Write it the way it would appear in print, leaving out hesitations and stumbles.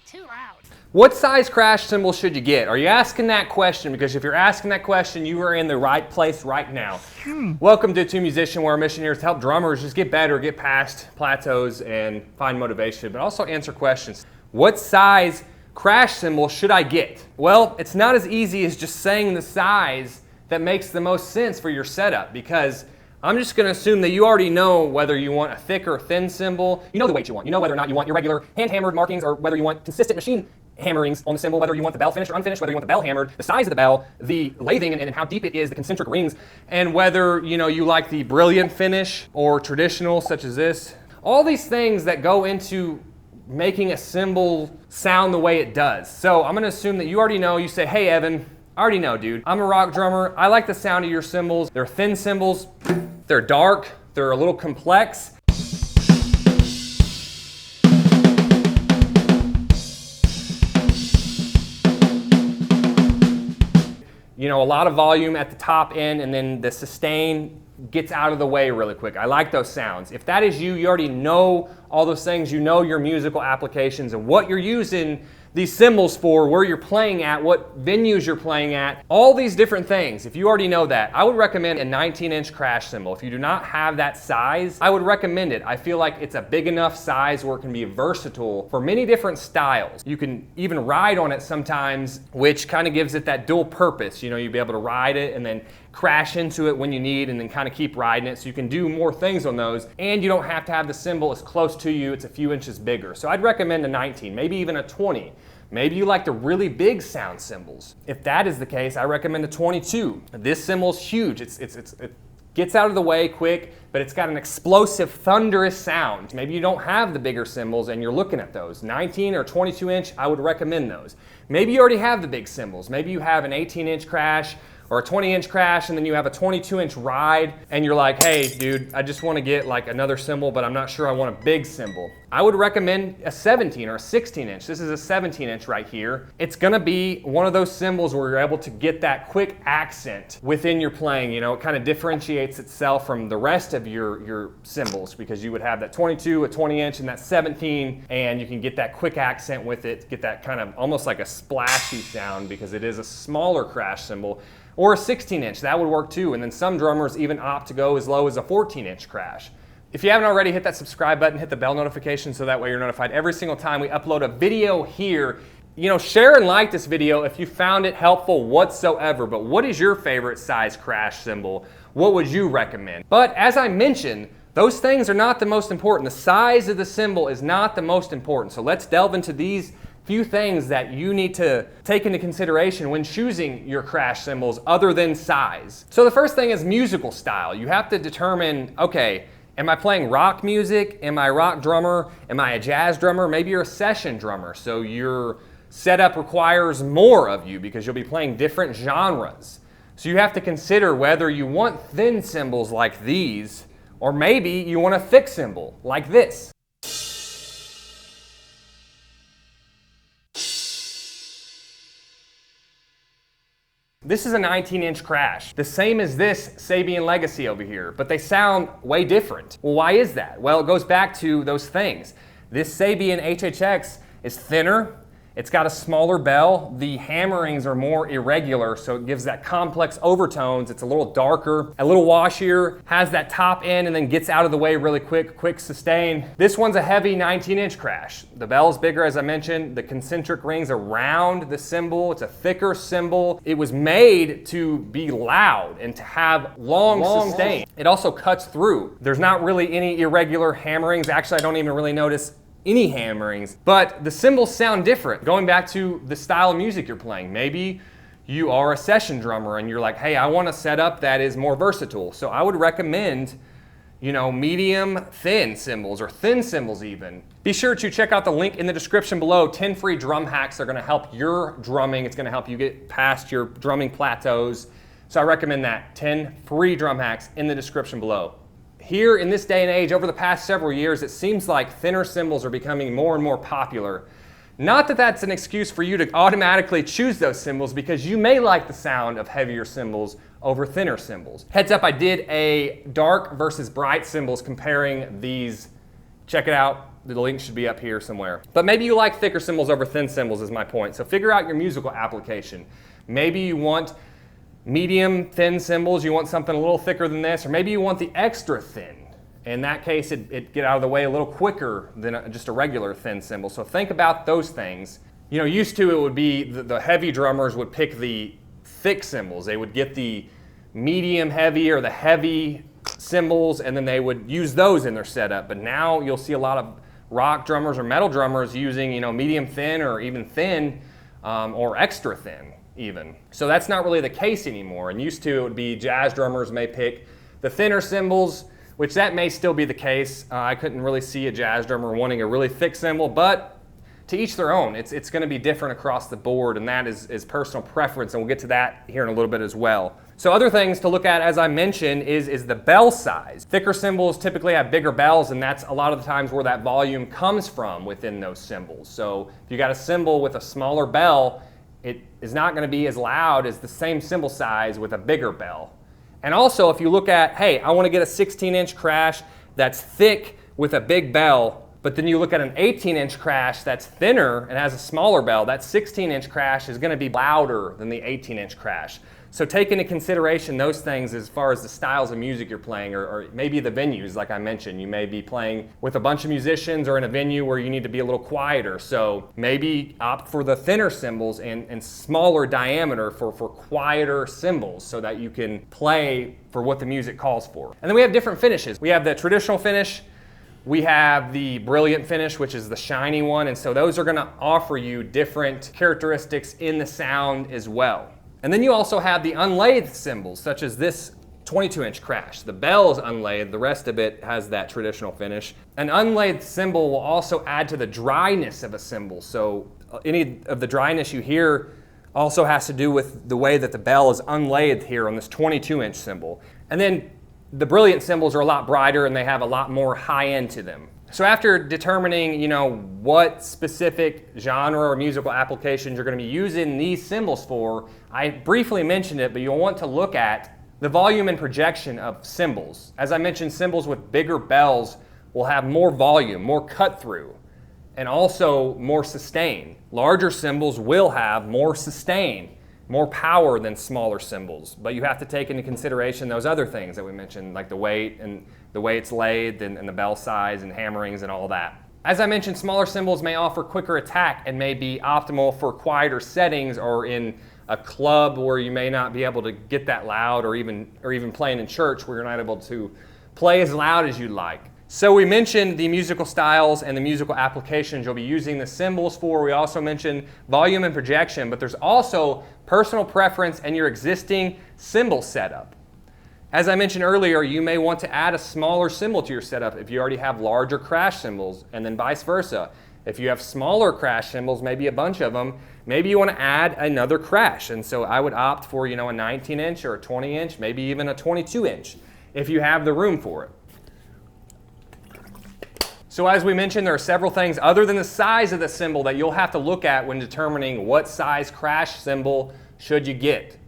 too loud. What size crash cymbal should you get? Are you asking that question? Because if you're asking that question, you are in the right place right now. Welcome to Two Musician, where our mission here is to help drummers just get better, get past plateaus, and find motivation, but also answer questions. What size crash cymbal should I get? Well, it's not as easy as just saying the size that makes the most sense for your setup, because I'm just going to assume that you already know whether you want a thick or thin cymbal. You know the weight you want. You know whether or not you want your regular hand-hammered markings or whether you want consistent machine hammerings on the cymbal, whether you want the bell finished or unfinished, whether you want the bell hammered, the size of the bell, the lathing and how deep it is, the concentric rings, and whether you like the brilliant finish or traditional such as this. All these things that go into making a cymbal sound the way it does. So I'm going to assume that you already know. You say, hey Evan, I already know, dude. I'm a rock drummer. I like the sound of your cymbals. They're thin cymbals. They're dark. They're a little complex. A lot of volume at the top end, and then the sustain gets out of the way really quick. I like those sounds. If that is you, you already know all those things. You know your musical applications and what you're using these cymbals for, where you're playing at, what venues you're playing at, all these different things. If you already know that, I would recommend a 19-inch crash cymbal. If you do not have that size, I would recommend it. I feel like it's a big enough size where it can be versatile for many different styles. You can even ride on it sometimes, which kind of gives it that dual purpose. You'd be able to ride it and then crash into it when you need, and then kind of keep riding it, so you can do more things on those, and you don't have to have the cymbal as close to you. It's a few inches bigger. So I'd recommend a 19, maybe even a 20. Maybe you like the really big sound cymbals. If that is the case, I recommend a 22. This cymbal's huge. It gets out of the way quick, but it's got an explosive, thunderous sound. Maybe you don't have the bigger cymbals and you're looking at those. 19 or 22 inch, I would recommend those. Maybe you already have the big cymbals. Maybe you have an 18-inch crash or a 20-inch crash, and then you have a 22-inch ride, and you're like, hey, dude, I just want to get like another cymbal, but I'm not sure I want a big cymbal. I would recommend a 17 or a 16-inch. This is a 17-inch right here. It's going to be one of those cymbals where you're able to get that quick accent within your playing. It kind of differentiates itself from the rest of your cymbals, because you would have that 22, a 20-inch, and that 17, and you can get that quick accent with it, get that kind of almost like a splashy sound, because it is a smaller crash cymbal. Or a 16-inch, that would work too. And then some drummers even opt to go as low as a 14-inch crash. If you haven't already, hit that subscribe button, hit the bell notification, so that way you're notified every single time we upload a video here. Share and like this video if you found it helpful whatsoever. But what is your favorite size crash cymbal? What would you recommend? But as I mentioned, those things are not the most important. The size of the cymbal is not the most important. So let's delve into these few things that you need to take into consideration when choosing your crash cymbals other than size. So the first thing is musical style. You have to determine, okay, am I playing rock music? Am I a rock drummer? Am I a jazz drummer? Maybe you're a session drummer, so your setup requires more of you because you'll be playing different genres. So you have to consider whether you want thin cymbals like these, or maybe you want a thick cymbal like this. This is a 19-inch crash, the same as this Sabian Legacy over here, but they sound way different. Well, why is that? Well, it goes back to those things. This Sabian HHX is thinner. It's got a smaller bell. The hammerings are more irregular, so it gives that complex overtones. It's a little darker, a little washier, has that top end and then gets out of the way really quick sustain. This one's a heavy 19-inch crash. The bell's bigger, as I mentioned. The concentric rings around the cymbal. It's a thicker cymbal. It was made to be loud and to have long sustain. It also cuts through. There's not really any irregular hammerings. Actually, I don't even really notice any hammerings, but the cymbals sound different. Going back to the style of music you're playing, maybe you are a session drummer and you're like, hey, I want a setup that is more versatile. So I would recommend, medium thin cymbals, or thin cymbals even. Be sure to check out the link in the description below. 10 free drum hacks that are gonna help your drumming. It's gonna help you get past your drumming plateaus. So I recommend that. 10 free drum hacks in the description below. Here in this day and age, over the past several years, it seems like thinner cymbals are becoming more and more popular. Not that that's an excuse for you to automatically choose those cymbals, because you may like the sound of heavier cymbals over thinner cymbals. Heads up, I did a dark versus bright cymbals comparing these, check it out, The link should be up here somewhere. But maybe you like thicker cymbals over thin cymbals is my point. So figure out your musical application. Maybe you want medium thin cymbals, you want something a little thicker than this, or maybe you want the extra thin. In that case, it'd get out of the way a little quicker than just a regular thin cymbal. So think about those things. You know, used to it would be the heavy drummers would pick the thick cymbals. They would get the medium heavy or the heavy cymbals, and then they would use those in their setup. But now you'll see a lot of rock drummers or metal drummers using, you know, medium thin or even thin or extra thin even. So that's not really the case anymore. And used to it would be jazz drummers may pick the thinner cymbals, which that may still be the case. I couldn't really see a jazz drummer wanting a really thick cymbal, but to each their own. It's going to be different across the board, and that is personal preference, and we'll get to that here in a little bit as well. So other things to look at, as I mentioned, is the bell size. Thicker cymbals typically have bigger bells, and that's a lot of the times where that volume comes from within those cymbals. So if you got a cymbal with a smaller bell, it is not going to be as loud as the same cymbal size with a bigger bell. And also, if you look at, hey, I want to get a 16-inch crash that's thick with a big bell, but then you look at an 18-inch crash that's thinner and has a smaller bell, that 16-inch crash is going to be louder than the 18-inch crash. So take into consideration those things as far as the styles of music you're playing, or maybe the venues, like I mentioned. You may be playing with a bunch of musicians or in a venue where you need to be a little quieter. So maybe opt for the thinner cymbals and smaller diameter for quieter cymbals so that you can play for what the music calls for. And then we have different finishes. We have the traditional finish. We have the brilliant finish, which is the shiny one. And so those are going to offer you different characteristics in the sound as well. And then you also have the unlathed cymbals, such as this 22-inch crash. The bell is unlathed, the rest of it has that traditional finish. An unlathed cymbal will also add to the dryness of a cymbal. So any of the dryness you hear also has to do with the way that the bell is unlathed here on this 22-inch cymbal. And then the brilliant cymbals are a lot brighter and they have a lot more high end to them. So after determining, you know, what specific genre or musical applications you're going to be using these cymbals for, I briefly mentioned it, but you'll want to look at the volume and projection of cymbals. As I mentioned, cymbals with bigger bells will have more volume, more cut through, and also more sustain. Larger cymbals will have more sustain, more power than smaller cymbals, but you have to take into consideration those other things that we mentioned, like the weight and the way it's laid and the bell size and hammerings and all that. As I mentioned, smaller cymbals may offer quicker attack and may be optimal for quieter settings or in a club where you may not be able to get that loud, or even playing in church where you're not able to play as loud as you'd like. So we mentioned the musical styles and the musical applications you'll be using the cymbals for. We also mentioned volume and projection, but there's also personal preference and your existing cymbal setup. As I mentioned earlier, you may want to add a smaller cymbal to your setup if you already have larger crash cymbals, and then vice versa. If you have smaller crash cymbals, maybe a bunch of them, maybe you want to add another crash. And so I would opt for, you know, a 19-inch or a 20-inch, maybe even a 22-inch if you have the room for it. So as we mentioned, there are several things other than the size of the cymbal that you'll have to look at when determining what size crash cymbal should you get.